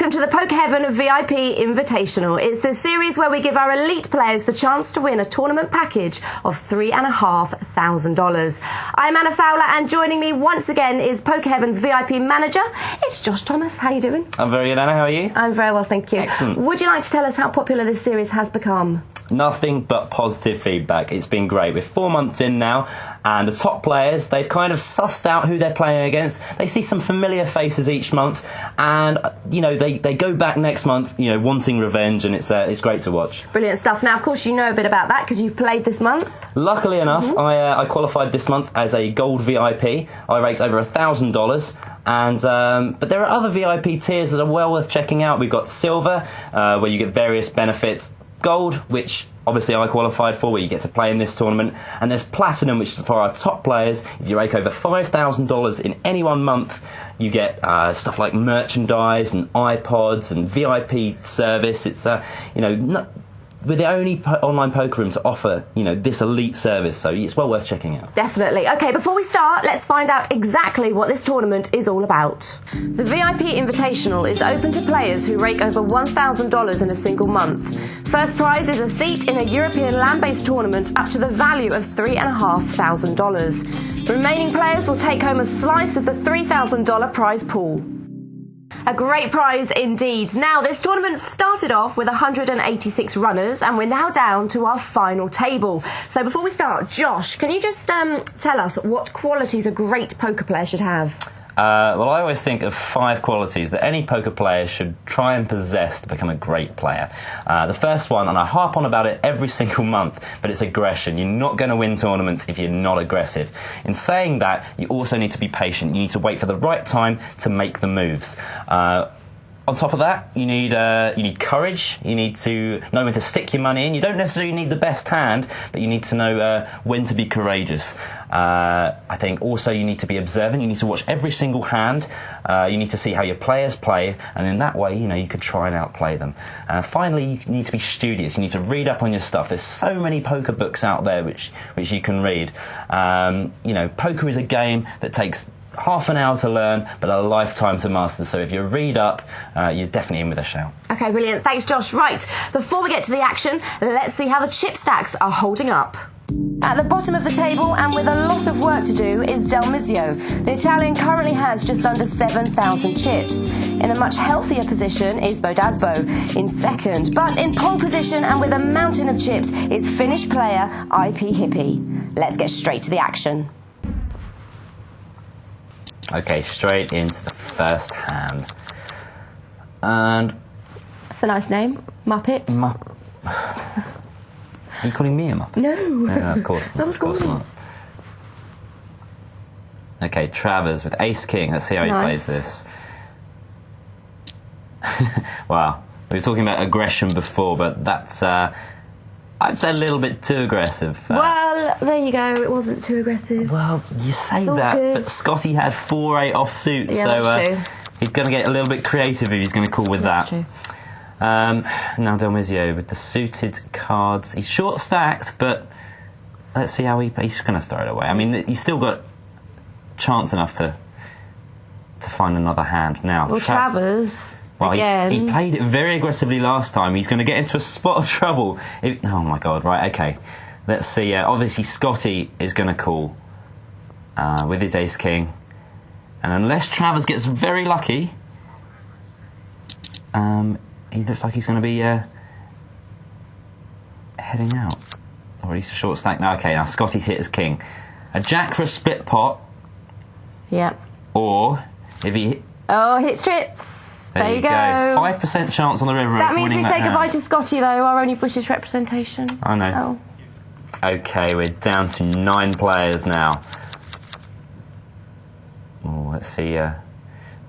welcome to the Poker Heaven VIP Invitational. It's the series where we give our elite players the chance to win a tournament package of $3,500. I'm Anna Fowler, and joining me once again is Poker Heaven's VIP manager. It's Josh Thomas. How are you doing? I'm very good, Anna. How are you? I'm very well, thank you. Excellent. Would you like to tell us how popular this series has become? Nothing but positive feedback. It's been great. We're 4 months in now, and the top players, they've kind of sussed out who they're playing against. They see some familiar faces each month, and they go back next month, wanting revenge, and it's great to watch. Brilliant stuff. Now, of course, you know a bit about that because you've played this month. Luckily enough, I qualified this month as a gold VIP. I raked over $1,000. But there are other VIP tiers that are well worth checking out. We've got silver, where you get various benefits. Gold, which obviously I qualified for, where you get to play in this tournament. And there's platinum, which is for our top players. If you rake over $5,000 in any 1 month, you get stuff like merchandise and iPods and VIP service. It's we're the only online poker room to offer, this elite service, so it's well worth checking out. Definitely. Okay, before we start, let's find out exactly what this tournament is all about. The VIP Invitational is open to players who rake over $1,000 in a single month. First prize is a seat in a European land-based tournament up to the value of $3,500. Remaining players will take home a slice of the $3,000 prize pool. A great prize indeed. Now, this tournament started off with 186 runners, and we're now down to our final table. So before we start, Josh, can you just tell us what qualities a great poker player should have? Well, I always think of 5 qualities that any poker player should try and possess to become a great player. The first one, and I harp on about it every single month, but it's aggression. You're not going to win tournaments if you're not aggressive. In saying that, you also need to be patient. You need to wait for the right time to make the moves. On top of that, you need courage. You need to know when to stick your money in. You don't necessarily need the best hand, but you need to know when to be courageous. I think also you need to be observant. You need to watch every single hand. You need to see how your players play, and in that way, you can try and outplay them. Finally, you need to be studious. You need to read up on your stuff. There's so many poker books out there which you can read. Poker is a game that takes half an hour to learn, but a lifetime to master. So if you read up, you're definitely in with a shout. Okay, brilliant. Thanks, Josh. Right, before we get to the action, let's see how the chip stacks are holding up. At the bottom of the table, and with a lot of work to do, is Del Mizio. The Italian currently has just under 7,000 chips. In a much healthier position is Bodasbo in second, but in pole position and with a mountain of chips is Finnish player IP Hippie. Let's get straight to the action. Okay, straight into the first hand. And that's a nice name, Muppet. Are you calling me a Muppet? No. Of course not. Of course not. Okay, Travers with Ace King. Let's see how he plays this. Wow, we were talking about aggression before, but that's I'd say a little bit too aggressive. Well, there you go. It wasn't too aggressive. Well, you say that, but Scotty had 4-8 offsuit, yeah, so that's true. He's going to get a little bit creative if he's going to call with that's that. True. Now Del Mizio with the suited cards. He's short stacked, but let's see how he's going to throw it away. I mean, he's still got chance enough to find another hand. Now, well, Travers. Well, he played it very aggressively last time. He's going to get into a spot of trouble. Oh, my God. Right, OK. Let's see. Obviously, Scotty is going to call with his ace-king. And unless Travers gets very lucky, he looks like he's going to be heading out. Or at least a short stack. No, OK, now Scotty's hit his king. A jack for a split pot. Yep. Or if he... Oh, hit trips. There you go. 5% chance on the river that of winning means we that say goodbye to Scotty, though, our only British representation. I know. Oh. OK, we're down to 9 players now. Oh, let's see. Well,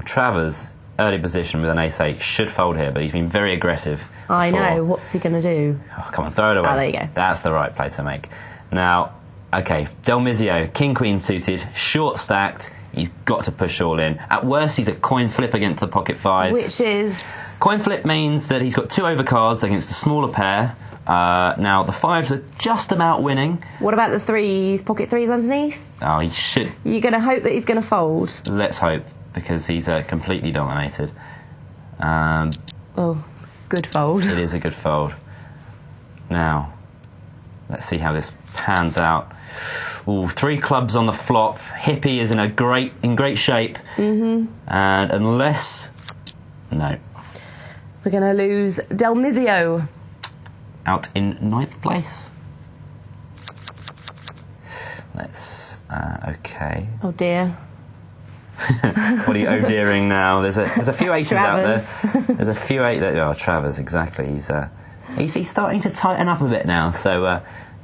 Travers, early position with an ace-8, should fold here, but he's been very aggressive. I know. What's he going to do? Oh, come on, throw it away. Oh, there you go. That's the right play to make. Now, OK, Del Mizio, king-queen suited, short-stacked. He's got to push all in. At worst, he's at coin flip against the pocket fives. Which is... Coin flip means that he's got 2 overcards against a smaller pair. Now, the 5s are just about winning. What about the 3s, pocket 3s underneath? Oh, he should... You're going to hope that he's going to fold? Let's hope, because he's completely dominated. Oh, good fold. It is a good fold. Now, let's see how this pans out. Ooh, 3 clubs on the flop. Hippie is in great shape. And unless... No. We're going to lose Delmizio. Out in 9th place. Let's... okay. Oh dear. What are you oh-dearing now? There's a few aces out there. There's a few oh, Travers, exactly. He's starting to tighten up a bit now, so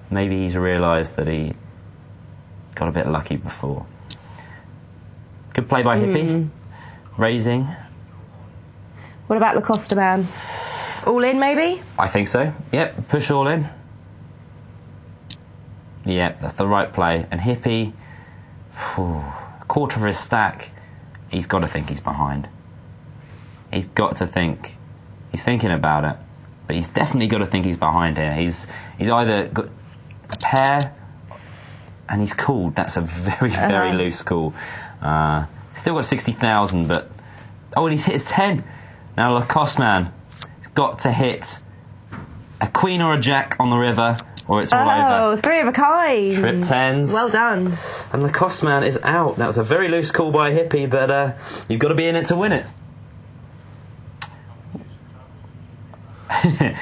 maybe he's realised that he got a bit lucky before. Good play by Hippie. Raising. What about the Costa man? All in, maybe? I think so. Yep, push all in. Yep, that's the right play. And Hippie, a quarter of his stack, he's got to think he's behind. He's got to think. He's thinking about it, but he's definitely got to think he's behind here. He's either got a pair, and he's called. That's a very, very loose call. Still got 60,000, but... Oh, and he's hit his 10. Now Lacoste man, he's got to hit a queen or a jack on the river, or it's all over. Oh, 3 of a kind. Trip 10s. Well done. And Lacoste man is out. That was a very loose call by Hippie, but you've got to be in it to win it.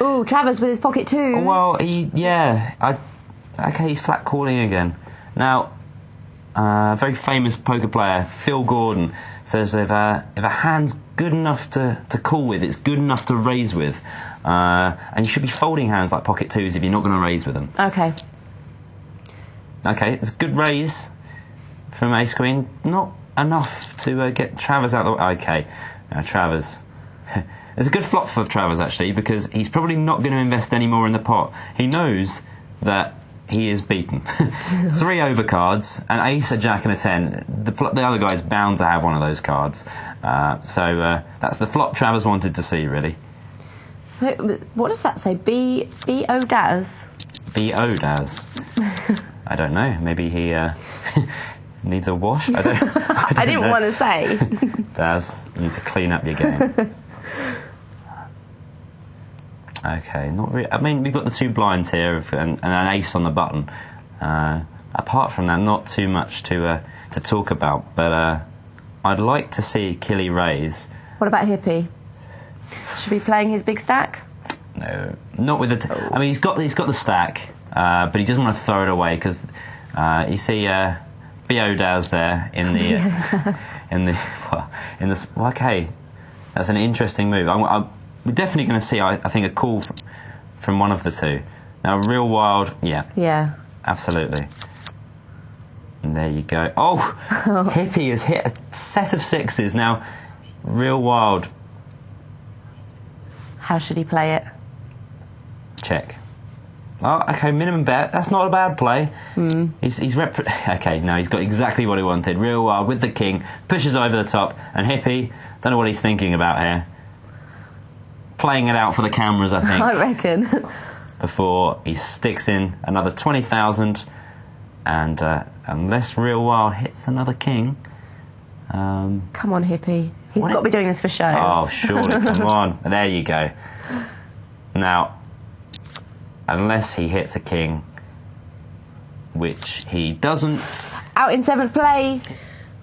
Ooh, Travers with his pocket 2. Well, okay, he's flat calling again. Now, a very famous poker player, Phil Gordon, says if a hand's good enough to call with, it's good enough to raise with. And you should be folding hands like pocket 2s if you're not going to raise with them. Okay. Okay, it's a good raise from Ace Queen. Not enough to get Travers out of the way. Okay, now Travers. It's a good flop for Travers, actually, because he's probably not going to invest any more in the pot. He knows that he is beaten. 3 overcards, an ace, a jack and a 10. The other guy's bound to have one of those cards. So that's the flop Travers wanted to see, really. So what does that say? B-O-Daz? B-O-Daz. I don't know. Maybe he needs a wash? I didn't want to say. Daz, you need to clean up your game. Okay, not really. I mean, we've got the 2 blinds here and an ace on the button. Apart from that, not too much to talk about. But I'd like to see Killy raise. What about Hippie? Should be playing his big stack? No, not with the. I mean, he's got the stack, but he doesn't want to throw it away because you see B.O. Daz there in the okay, that's an interesting move. We're definitely going to see, I think, a call from one of the 2. Now, Real Wild, yeah, absolutely. And there you go. Oh, Hippie has hit a set of 6s. Now, Real Wild. How should he play it? Check. Oh, okay, minimum bet. That's not a bad play. Okay, no, he's got exactly what he wanted. Real Wild with the king, pushes over the top, and Hippie, don't know what he's thinking about here. Playing it out for the cameras, I think. I reckon. Before he sticks in another 20,000, and unless Real Wild hits another king... come on, Hippie. He's got to be doing this for show. Oh, surely, come on. There you go. Now, unless he hits a king, which he doesn't... Out in 7th place.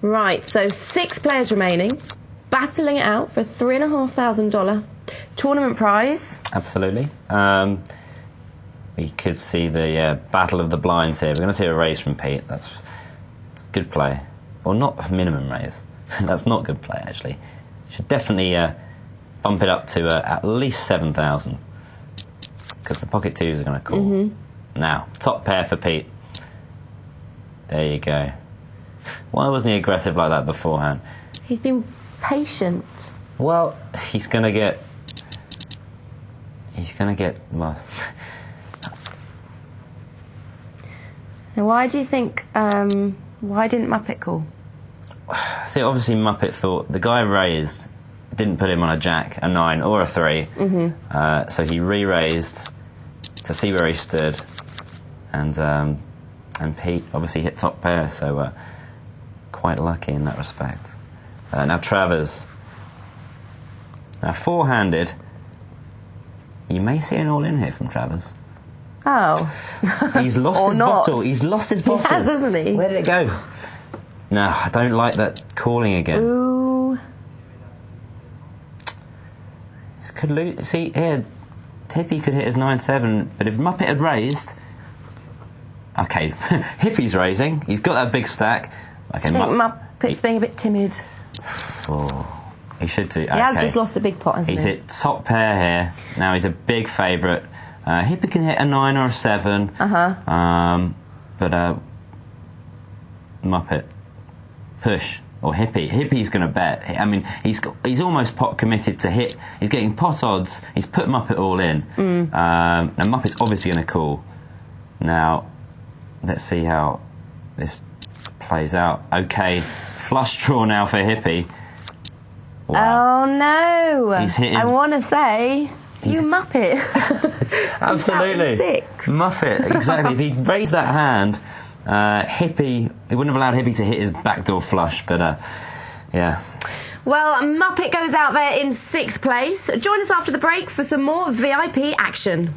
Right, so 6 players remaining, battling it out for a $3,500 tournament prize. Absolutely. We could see the battle of the blinds here. We're going to see a raise from Pete. That's good play. Or not a minimum raise. That's not good play, actually. Should definitely bump it up to at least 7,000. Because the pocket 2s are going to call. Now, top pair for Pete. There you go. Why wasn't he aggressive like that beforehand? He's been patient. Well, he's going to get... Well... Now, why do you think... why didn't Muppet call? See, obviously Muppet thought the guy raised, didn't put him on a jack, a 9 or a 3. So he re-raised to see where he stood. And Pete obviously hit top pair, so quite lucky in that respect. Now Travers. Now, four-handed, you may see an all-in here from Travers. Oh. He's lost his bottle. He's lost his bottle. He has, hasn't he? Where did it go? No, I don't like that calling again. Ooh. This could lose. See, here, Hippie could hit his 9-7, but if Muppet had raised... Okay, Hippie's raising. He's got that big stack. Okay, I think Muppet's being a bit timid. Oh, he should do. He has just lost a big pot, hasn't he? He's hit top pair here. Now he's a big favourite. Hippie can hit a 9 or a 7. But Muppet push or Hippie's going to bet. I mean, he's almost pot committed to hit. He's getting pot odds. He's put Muppet all in. Now Muppet's obviously going to call. Now, let's see how this plays out. Okay, flush draw now for Hippie. Wow. Oh no! He's hit his... I want to say, you Muppet. Absolutely. Sick. Muppet, exactly. If he'd raised that hand, Hippie, he wouldn't have allowed Hippie to hit his backdoor flush, but yeah. Well, Muppet goes out there in 6th place. Join us after the break for some more VIP action.